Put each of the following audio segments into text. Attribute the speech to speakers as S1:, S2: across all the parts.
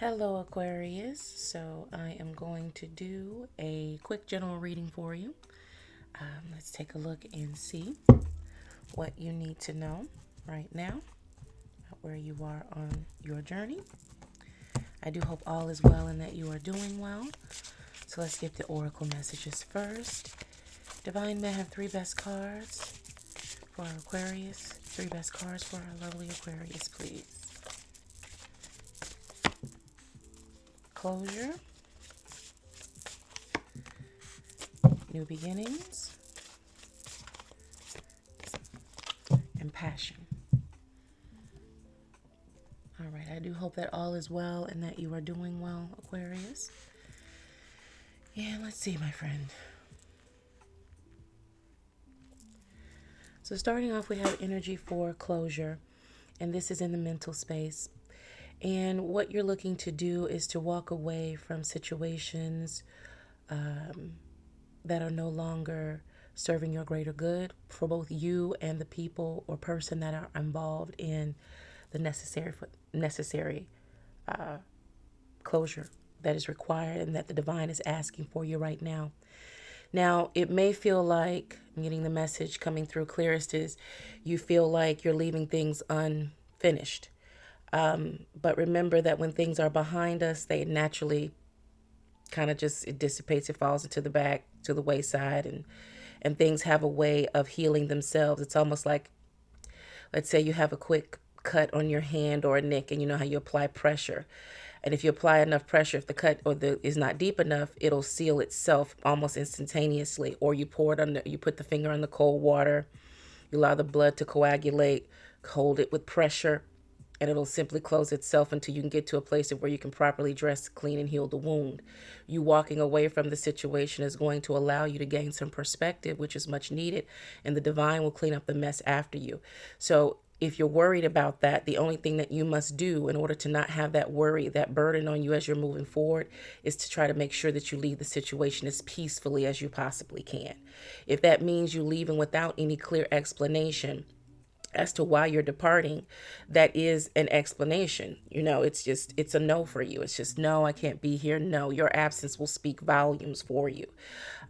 S1: Hello, Aquarius. So, I am going to do a quick general reading for you. Let's take a look and see what you need to know right now, where you are on your journey. I do hope all is well and that you are doing well. So, let's get the oracle messages first. Divine may have three best cards for our Aquarius. Three best cards for our lovely Aquarius, please. Closure, new beginnings, and passion. All right, I do hope that all is well and that you are doing well, Aquarius. Yeah, let's see, my friend. So starting off, we have energy for closure, and this is in the mental space. And what you're looking to do is to walk away from situations that are no longer serving your greater good for both you and the people or person that are involved in the necessary closure that is required and that the divine is asking for you right now. Now, it may feel like, I'm getting the message coming through clearest, is you feel like you're leaving things unfinished. But remember that when things are behind us, they naturally kind of just, it dissipates, it falls into the back, to the wayside, and things have a way of healing themselves. It's almost like, let's say you have a quick cut on your hand or a nick, and you know how you apply pressure. And if you apply enough pressure, if the cut is not deep enough, it'll seal itself almost instantaneously. Or you put the finger in the cold water, you allow the blood to coagulate, hold it with pressure, and it'll simply close itself until you can get to a place where you can properly dress, clean, and heal the wound. You walking away from the situation is going to allow you to gain some perspective, which is much needed, and the divine will clean up the mess after you. So if you're worried about that, the only thing that you must do in order to not have that worry, that burden on you as you're moving forward, is to try to make sure that you leave the situation as peacefully as you possibly can. If that means you leaving without any clear explanation as to why you're departing, that is an explanation. It's a no for you. It's just, no, I can't be here. No, your absence will speak volumes for you.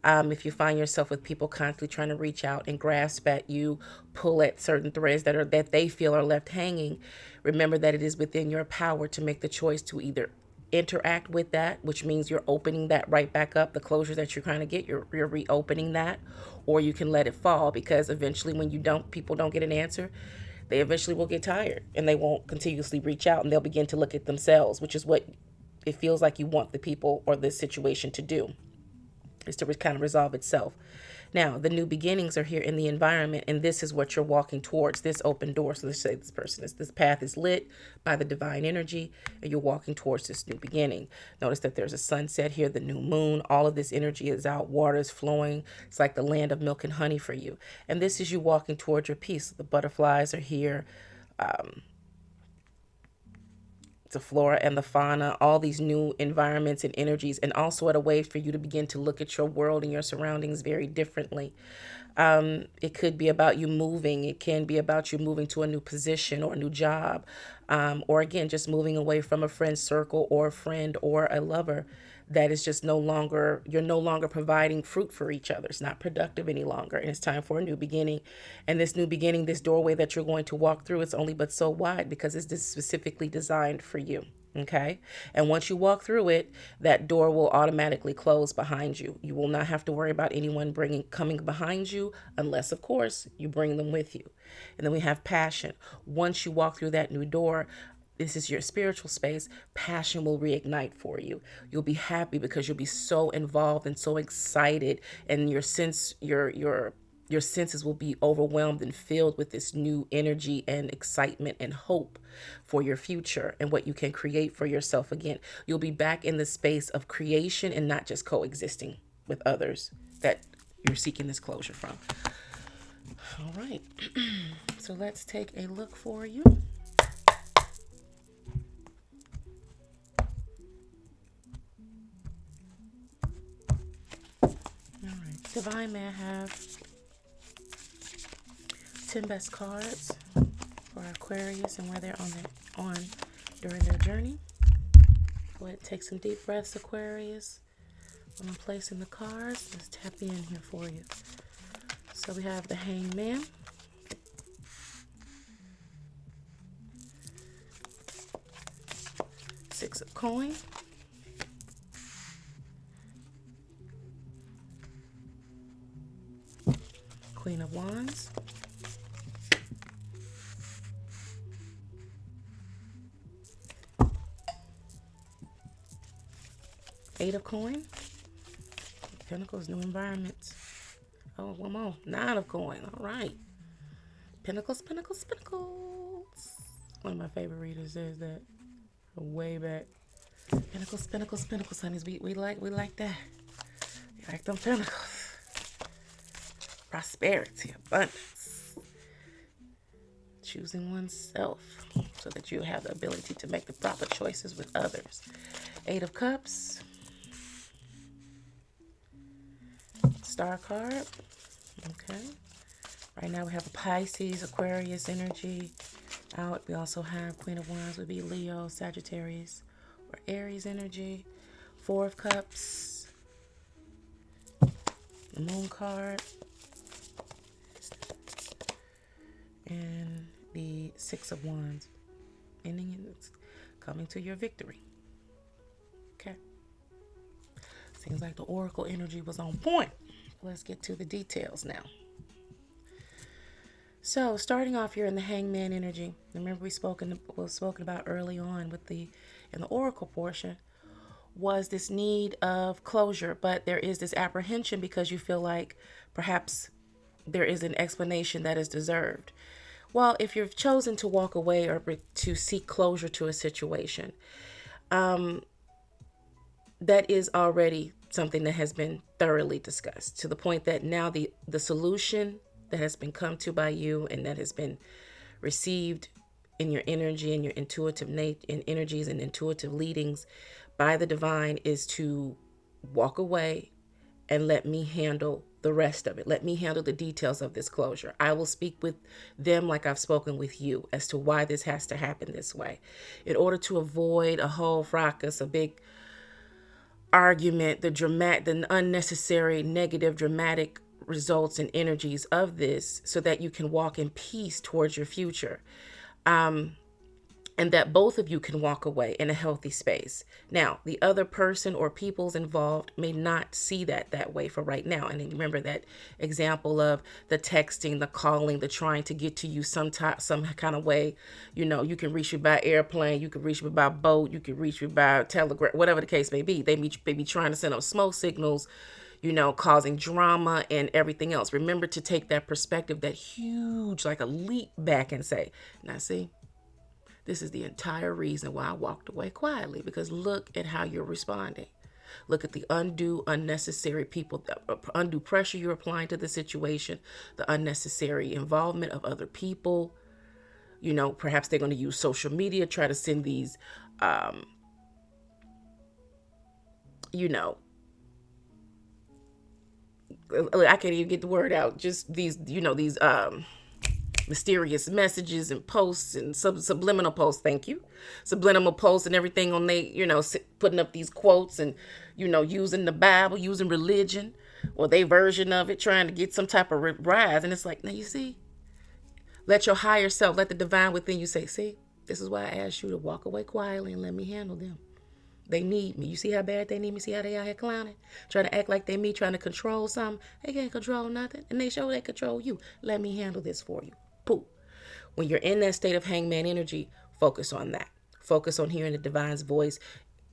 S1: If you find yourself with people constantly trying to reach out and grasp at you, pull at certain threads that they feel are left hanging, remember that it is within your power to make the choice to either interact with that, which means you're opening that right back up, the closure that you're trying to get, you're reopening that, or you can let it fall, because eventually when people don't get an answer, they eventually will get tired and they won't continuously reach out, and they'll begin to look at themselves, which is what it feels like you want the people or this situation to do, is to kind of resolve itself. Now, the new beginnings are here in the environment, and this is what you're walking towards, this open door. So let's say this path is lit by the divine energy, and you're walking towards this new beginning. Notice that there's a sunset here, the new moon. All of this energy is out, water is flowing. It's like the land of milk and honey for you. And this is you walking towards your peace. The butterflies are here. The flora and the fauna, all these new environments and energies, and also at a way for you to begin to look at your world and your surroundings very differently. It could be about you moving. It can be about you moving to a new position or a new job, or again, just moving away from a friend circle or a friend or a lover that is just you're no longer providing fruit for each other. It's not productive any longer, and it's time for a new beginning. And this new beginning, this doorway that you're going to walk through, it's only but so wide because it's specifically designed for you. Okay. And once you walk through it, that door will automatically close behind you. You will not have to worry about anyone coming behind you, unless, of course, you bring them with you. And then we have passion. Once you walk through that new door, this is your spiritual space, passion will reignite for you. You'll be happy because you'll be so involved and so excited, and your senses will be overwhelmed and filled with this new energy and excitement and hope for your future and what you can create for yourself again. You'll be back in the space of creation and not just coexisting with others that you're seeking this closure from. All right. So let's take a look for you. All right. Divine, may I have 10 best cards for Aquarius and where they're on during their journey? ahead and take some deep breaths, Aquarius. When I'm placing the cards, let's tap in here for you. So we have the Hangman, Six of Coins, Queen of Wands, Eight of Coins, Pentacles, new environments. Oh, one more. Nine of Coins. All right. Pentacles, Pentacles, Pentacles. One of my favorite readers says that from way back. Pentacles, Pentacles, Pentacles, honeys. We like that. We like them pentacles. Prosperity, abundance. Choosing oneself so that you have the ability to make the proper choices with others. Eight of Cups. Star card. Okay. Right now we have a Pisces, Aquarius energy out. We also have Queen of Wands would be Leo, Sagittarius, or Aries energy. Four of Cups. The Moon card. And the Six of Wands. Ending in coming to your victory. Okay. Seems like the Oracle energy was on point. Let's get to the details now. So starting off here in the Hangman energy, remember we spoken about early on with in the Oracle portion, was this need of closure, but there is this apprehension because you feel like perhaps there is an explanation that is deserved. Well, if you've chosen to walk away or to seek closure to a situation, that is already something that has been thoroughly discussed to the point that now the solution that has been come to by you and that has been received in your energy and your intuitive energies and intuitive leadings by the divine is to walk away and let me handle the rest of it. Let me handle the details of this closure. I will speak with them like I've spoken with you as to why this has to happen this way. In order to avoid a whole fracas, a big argument, the unnecessary negative dramatic results and energies of this, so that you can walk in peace towards your future, and that both of you can walk away in a healthy space. Now, the other person or peoples involved may not see that way for right now. And remember that example of the texting, the calling, the trying to get to you some kind of way. You know, you can reach me by airplane, you can reach me by boat, you can reach me by telegraph, whatever the case may be. They be trying to send up smoke signals, you know, causing drama and everything else. Remember to take that perspective, that huge, like a leap back and say, now see, this is the entire reason why I walked away quietly, because look at how you're responding. Look at the unnecessary undue pressure you're applying to the situation, the unnecessary involvement of other people. You know, perhaps they're going to use social media, try to send these, you know, I can't even get the word out. Just these, you know, these, mysterious messages and posts and subliminal posts. Thank you. Subliminal posts and everything on they, you know, putting up these quotes and, you know, using the Bible, using religion or their version of it, trying to get some type of rise. And it's like, now you see, let your higher self, let the divine within you say, see, this is why I asked you to walk away quietly and let me handle them. They need me. You see how bad they need me? See how they out here clowning? Trying to act like they me, trying to control something. They can't control nothing. And they show they control you. Let me handle this for you. Pooh. When you're in that state of Hangman energy, focus on that. Focus on hearing the divine's voice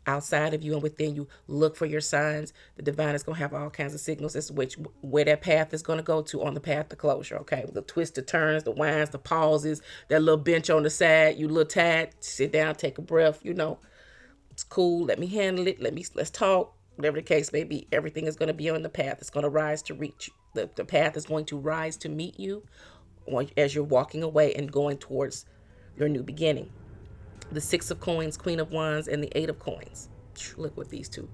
S1: outside of you and within you. Look for your signs. The divine is going to have all kinds of signals as to where that path is going to go to on the path to closure. Okay, the twists, the turns, the winds, the pauses, that little bench on the side, you little tired, sit down, take a breath, you know. It's cool. Let me handle it. Let's talk. Whatever the case may be, everything is going to be on the path. It's going to rise to reach you. The path is going to rise to meet you as you're walking away and going towards your new beginning. The Six of Coins, Queen of Wands, and the Eight of Coins. Look what these two.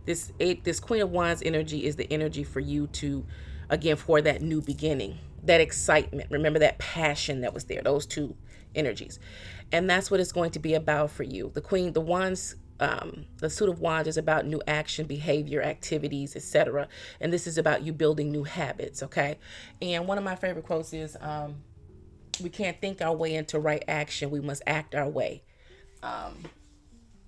S1: This Queen of Wands energy is the energy for you to, again, for that new beginning, that excitement. Remember that passion that was there, those two energies. And that's what it's going to be about for you. The Wands the Suit of Wands is about new action, behavior, activities, etc. And this is about you building new habits, okay? And one of my favorite quotes is, we can't think our way into right action. We must act our way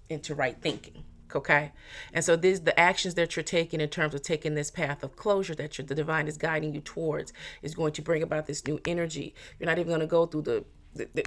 S1: into right thinking. Okay. And so the actions that you're taking in terms of taking this path of closure that the divine is guiding you towards is going to bring about this new energy. You're not even going to go through the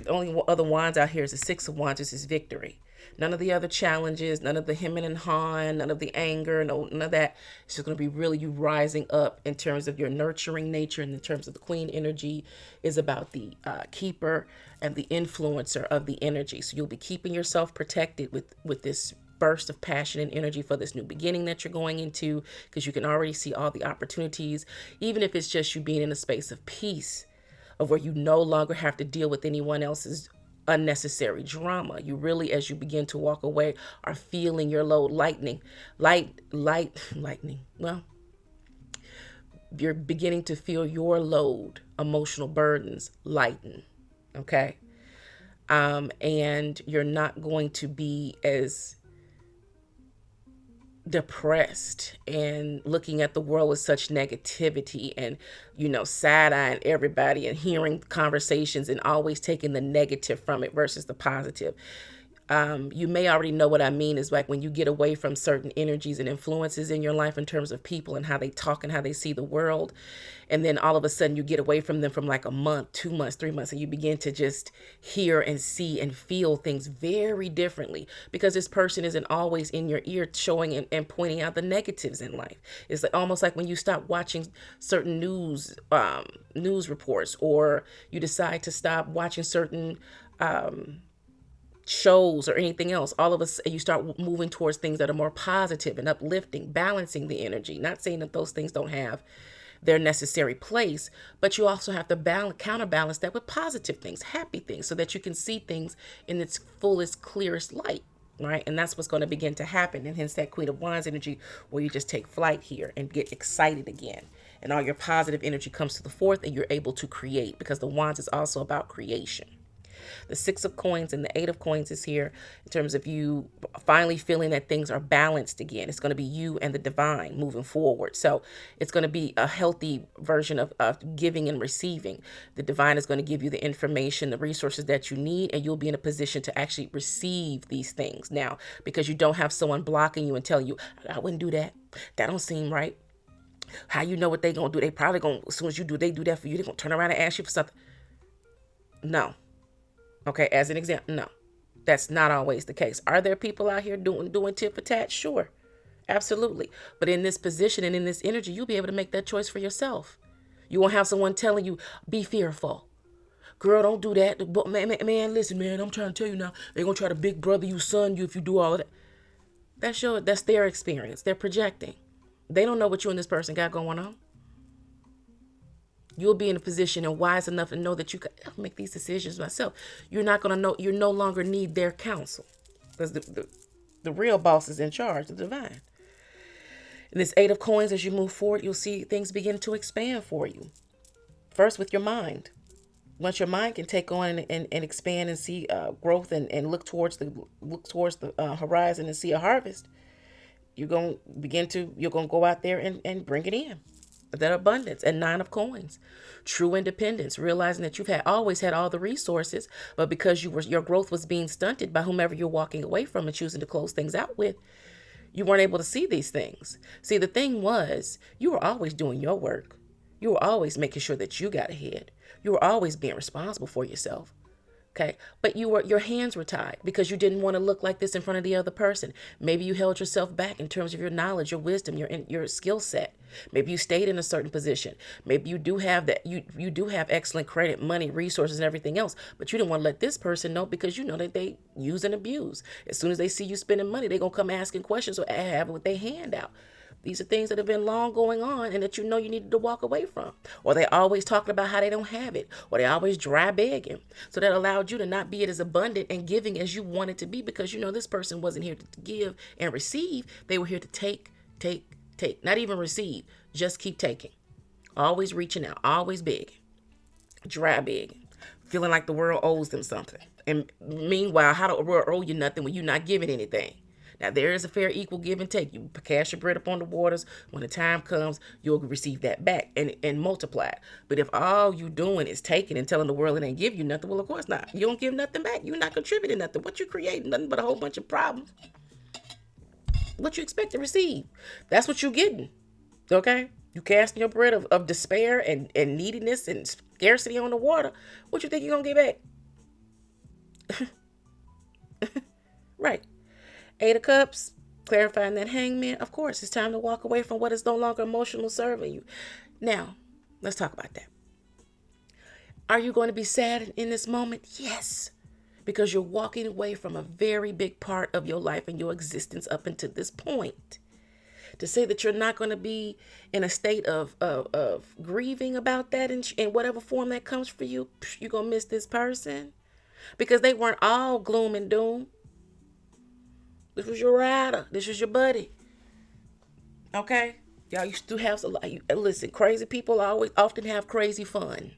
S1: only other wands out here is the Six of Wands. This is victory. None of the other challenges, none of the hemming and hawing, none of the anger, none of that. It's just going to be really you rising up in terms of your nurturing nature, and in terms of the queen energy is about the keeper and the influencer of the energy. So you'll be keeping yourself protected with this burst of passion and energy for this new beginning that you're going into, because you can already see all the opportunities, even if it's just you being in a space of peace, of where you no longer have to deal with anyone else's unnecessary drama. You really, as you begin to walk away, are feeling your load lightening. Lightning. Well, you're beginning to feel your load, emotional burdens lighten. Okay. And you're not going to be as depressed and looking at the world with such negativity and, side-eyeing everybody and hearing conversations and always taking the negative from it versus the positive. You may already know what I mean is like when you get away from certain energies and influences in your life in terms of people and how they talk and how they see the world. And then all of a sudden you get away from them from like a month, 2 months, 3 months, and you begin to just hear and see and feel things very differently, because this person isn't always in your ear showing and pointing out the negatives in life. It's like almost like when you stop watching certain news reports, or you decide to stop watching certain shows or anything else, all of us, you start moving towards things that are more positive and uplifting, balancing the energy. Not saying that those things don't have their necessary place, but you also have to counterbalance that with positive things, happy things, so that you can see things in its fullest, clearest light, right? And that's what's going to begin to happen. And hence that Queen of Wands energy, where you just take flight here and get excited again. And all your positive energy comes to the forth, and you're able to create, because the Wands is also about creation. The Six of Coins and the Eight of Coins is here in terms of you finally feeling that things are balanced again. It's going to be you and the divine moving forward. So it's going to be a healthy version of giving and receiving. The divine is going to give you the information, the resources that you need, and you'll be in a position to actually receive these things now, because you don't have someone blocking you and telling you, I wouldn't do that. That don't seem right. How you know what they going to do? They probably going to, as soon as they do that for you, they're going to turn around and ask you for something. No. Okay, as an example, no, that's not always the case. Are there people out here doing tit for tat? Sure, absolutely. But in this position and in this energy, you'll be able to make that choice for yourself. You won't have someone telling you, be fearful. Girl, don't do that. But man, listen, man, I'm trying to tell you now, they're going to try to big brother you, son you if you do all of that. That's their experience. They're projecting. They don't know what you and this person got going on. You'll be in a position and wise enough to know that you can make these decisions myself. You're not going to know. You no longer need their counsel, because the real boss is in charge, the divine. And this Eight of Coins, as you move forward, you'll see things begin to expand for you. First with your mind. Once your mind can take on and expand and see growth and look towards the horizon and see a harvest, you're going to go out there and bring it in. That abundance. And Nine of Coins, true independence, realizing that you've always had all the resources, but because your growth was being stunted by whomever you're walking away from and choosing to close things out with, you weren't able to see these things. See, the thing was, you were always doing your work. You were always making sure that you got ahead. You were always being responsible for yourself. Okay. But your hands were tied because you didn't want to look like this in front of the other person. Maybe you held yourself back in terms of your knowledge, your wisdom, your skill set. Maybe you stayed in a certain position. Maybe you do have that. You do have excellent credit, money, resources, and everything else, but you didn't want to let this person know, because you know that they use and abuse. As soon as they see you spending money, they're going to come asking questions or have what they hand out. These are things that have been long going on and that you know you needed to walk away from. Or they always talking about how they don't have it. Or they always dry begging. So that allowed you to not be as abundant and giving as you wanted to be, because you know this person wasn't here to give and receive. They were here to take. Not even receive. Just keep taking. Always reaching out. Always begging. Dry begging. Feeling like the world owes them something. And meanwhile, how the world owe you nothing when you're not giving anything? Now, there is a fair equal give and take. You cast your bread upon the waters. When the time comes, you'll receive that back and multiply it. But if all you doing is taking and telling the world it ain't give you nothing, well, of course not. You don't give nothing back. You're not contributing nothing. What you creating? Nothing but a whole bunch of problems. What you expect to receive? That's what you're getting. Okay? You casting your bread of despair and neediness and scarcity on the water. What you think you're going to get back? Right. 8 of Cups, clarifying that Hangman. Of course, it's time to walk away from what is no longer emotional serving you. Now, let's talk about that. Are you going to be sad in this moment? Yes. Because you're walking away from a very big part of your life and your existence up until this point. To say that you're not going to be in a state of grieving about that in whatever form that comes for you, you're going to miss this person. Because they weren't all gloom and doom. This was your rider. This was your buddy. Okay? Y'all used to have listen, crazy people often have crazy fun.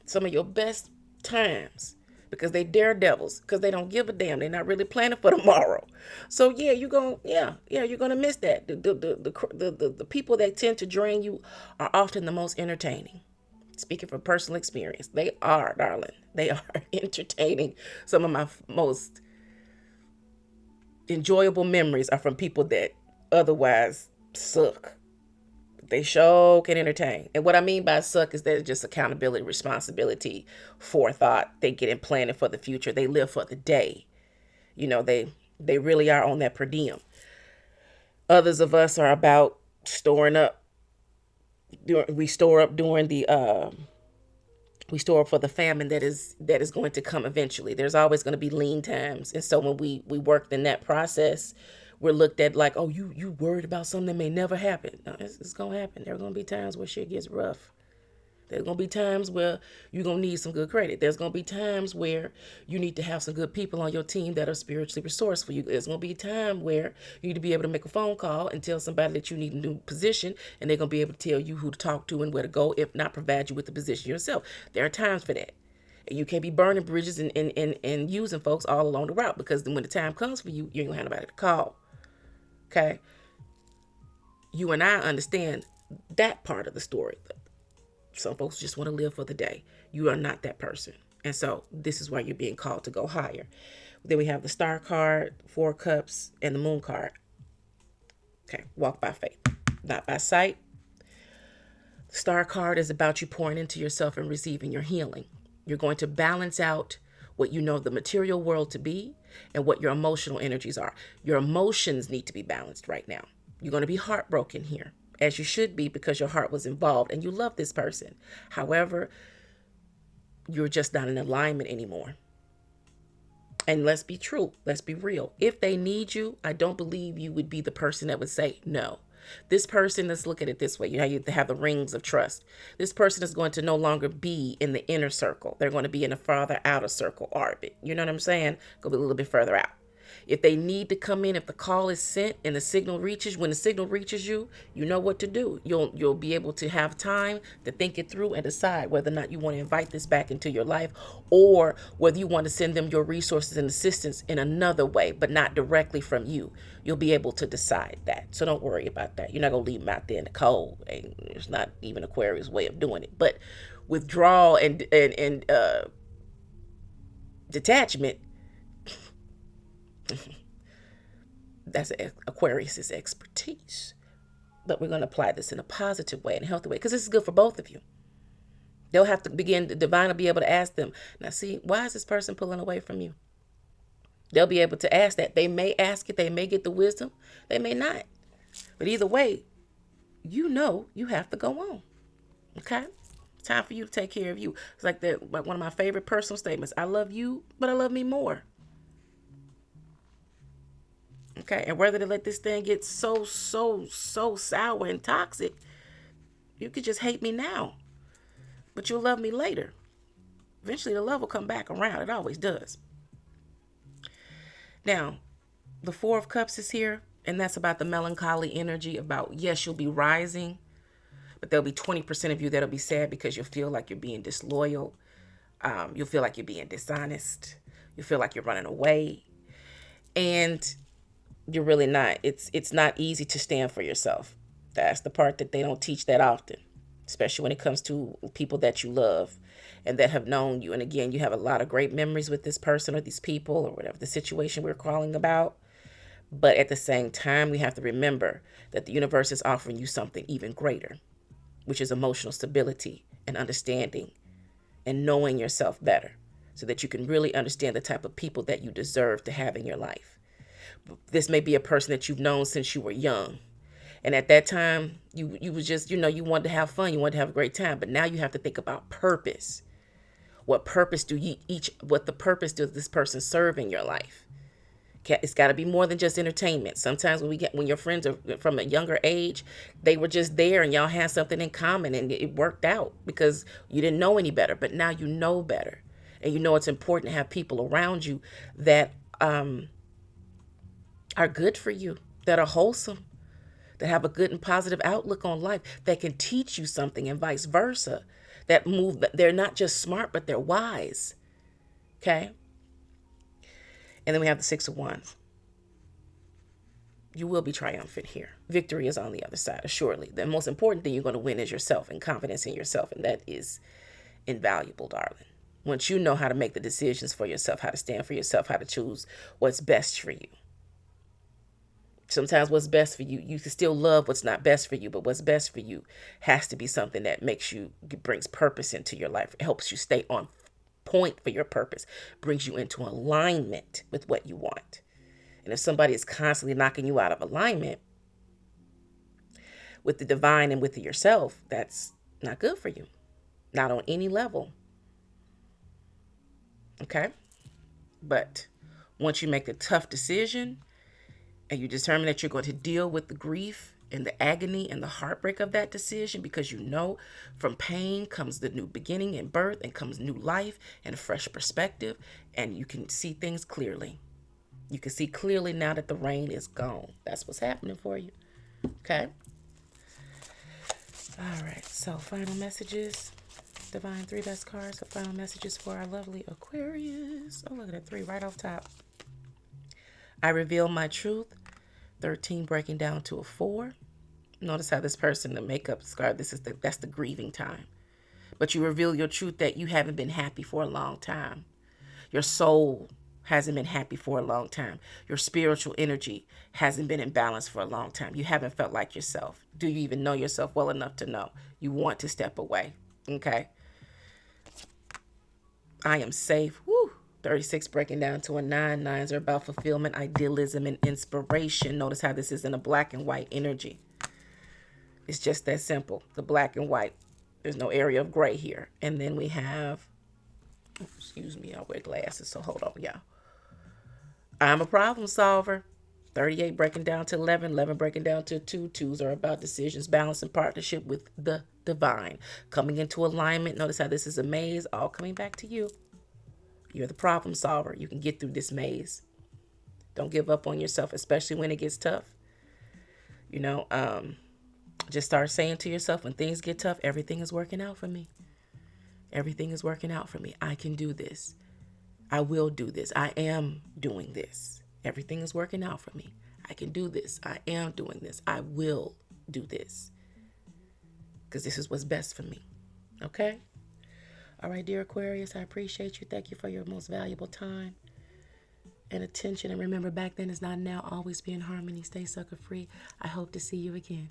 S1: Some of your best times. Because they daredevils. Because they don't give a damn. They're not really planning for tomorrow. So yeah, you're gonna miss that. The people that tend to drain you are often the most entertaining. Speaking from personal experience. They are, darling. They are entertaining. Some of my most enjoyable memories are from people that otherwise suck. They sure can entertain. And what I mean by suck is that it's just accountability, responsibility, forethought. They get in planning for the future. They live for the day. You know, they really are on that per diem. Others of us are about storing up. We store up during the we store up for the famine that is going to come eventually. There's always going to be lean times. And so when we work in that process, we're looked at like, oh, you worried about something that may never happen. No, it's going to happen. There are going to be times where shit gets rough. There's going to be times where you're going to need some good credit. There's going to be times where you need to have some good people on your team that are spiritually resourceful. There's going to be a time where you need to be able to make a phone call and tell somebody that you need a new position, and they're going to be able to tell you who to talk to and where to go, if not provide you with the position yourself. There are times for that. And you can't be burning bridges and using folks all along the route, because then when the time comes for you, you ain't going to have nobody to call. Okay? You and I understand that part of the story. Some folks just want to live for the day. You are not that person. And so this is why you're being called to go higher. Then we have the Star card, 4 Cups, and the Moon card. Okay, walk by faith, not by sight. The Star card is about you pouring into yourself and receiving your healing. You're going to balance out what you know the material world to be and what your emotional energies are. Your emotions need to be balanced right now. You're going to be heartbroken here, as you should be, because your heart was involved and you love this person. However, you're just not in alignment anymore. And let's be true. Let's be real. If they need you, I don't believe you would be the person that would say no. This person, let's look at it this way. You know, you have the rings of trust. This person is going to no longer be in the inner circle. They're going to be in a farther outer circle orbit. You know what I'm saying? Go a little bit further out. If they need to come in, if the call is sent and the signal reaches, when the signal reaches you, you know what to do. You'll be able to have time to think it through and decide whether or not you want to invite this back into your life, or whether you want to send them your resources and assistance in another way, but not directly from you. You'll be able to decide that. So don't worry about that. You're not going to leave them out there in the cold. And it's not even Aquarius' way of doing it. But withdrawal and detachment, that's Aquarius's expertise. But we're going to apply this in a positive way and a healthy way, because this is good for both of you. They'll have to begin, the divine will be able to ask them, now see, why is this person pulling away from you? They'll be able to ask that. They may ask it, they may get the wisdom, they may not. But either way, you know you have to go on. Okay? It's time for you to take care of you. It's like one of my favorite personal statements. I love you, but I love me more. Okay, and whether to let this thing get so sour and toxic, you could just hate me now, but you'll love me later. Eventually the love will come back around. It always does. Now, the 4 of Cups is here, and that's about the melancholy energy about, yes, you'll be rising, but there'll be 20% of you that'll be sad because you'll feel like you're being disloyal. You'll feel like you're being dishonest. You'll feel like you're running away. And You're really not. It's not easy to stand for yourself. That's the part that they don't teach that often, especially when it comes to people that you love and that have known you. And again, you have a lot of great memories with this person or these people or whatever the situation we're calling about. But at the same time, we have to remember that the universe is offering you something even greater, which is emotional stability and understanding and knowing yourself better so that you can really understand the type of people that you deserve to have in your life. This may be a person that you've known since you were young. And at that time, you was just, you wanted to have fun. You wanted to have a great time. But now you have to think about purpose. What purpose what the purpose does this person serve in your life? It's got to be more than just entertainment. Sometimes when your friends are from a younger age, they were just there and y'all had something in common and it worked out because you didn't know any better. But now you know better. And you know it's important to have people around you that are good for you, that are wholesome, that have a good and positive outlook on life, that can teach you something and vice versa. They're not just smart, but they're wise. Okay? And then we have the Six of Wands. You will be triumphant here. Victory is on the other side, assuredly. The most important thing you're going to win is yourself and confidence in yourself. And that is invaluable, darling. Once you know how to make the decisions for yourself, how to stand for yourself, how to choose what's best for you. Sometimes what's best for you, you can still love what's not best for you, but what's best for you has to be something that brings purpose into your life. It helps you stay on point for your purpose, brings you into alignment with what you want. And if somebody is constantly knocking you out of alignment with the divine and with yourself, that's not good for you. Not on any level. Okay? But once you make the tough decision, and you determine that you're going to deal with the grief and the agony and the heartbreak of that decision, because you know from pain comes the new beginning and birth and comes new life and a fresh perspective, and you can see things clearly. You can see clearly now that the rain is gone. That's what's happening for you. Okay? All right. So final messages. Divine 3 best cards. So final messages for our lovely Aquarius. Oh, look at that 3 right off top. I reveal my truth. 13 breaking down to a 4. Notice how this person, the makeup scar, that's the grieving time. But you reveal your truth that you haven't been happy for a long time. Your soul hasn't been happy for a long time. Your spiritual energy hasn't been in balance for a long time. You haven't felt like yourself. Do you even know yourself well enough to know you want to step away? Okay. I am safe. Woo. 36 breaking down to a 9. 9s are about fulfillment, idealism, and inspiration. Notice how this is in a black and white energy. It's just that simple. The black and white. There's no area of gray here. And then we have, excuse me, I wear glasses, so hold on, y'all. I'm a problem solver. 38 breaking down to 11. 11 breaking down to 2. 2s are about decisions, balance, and partnership with the divine. Coming into alignment. Notice how this is a maze, all coming back to you. You're the problem solver. You can get through this maze. Don't give up on yourself, especially when it gets tough. Just start saying to yourself, when things get tough, everything is working out for me. Everything is working out for me. I can do this. I will do this. I am doing this. Everything is working out for me. I can do this. I am doing this. I will do this. Because this is what's best for me. Okay? All right, dear Aquarius, I appreciate you. Thank you for your most valuable time and attention. And remember, back then is not now. Always be in harmony. Stay sucker free. I hope to see you again.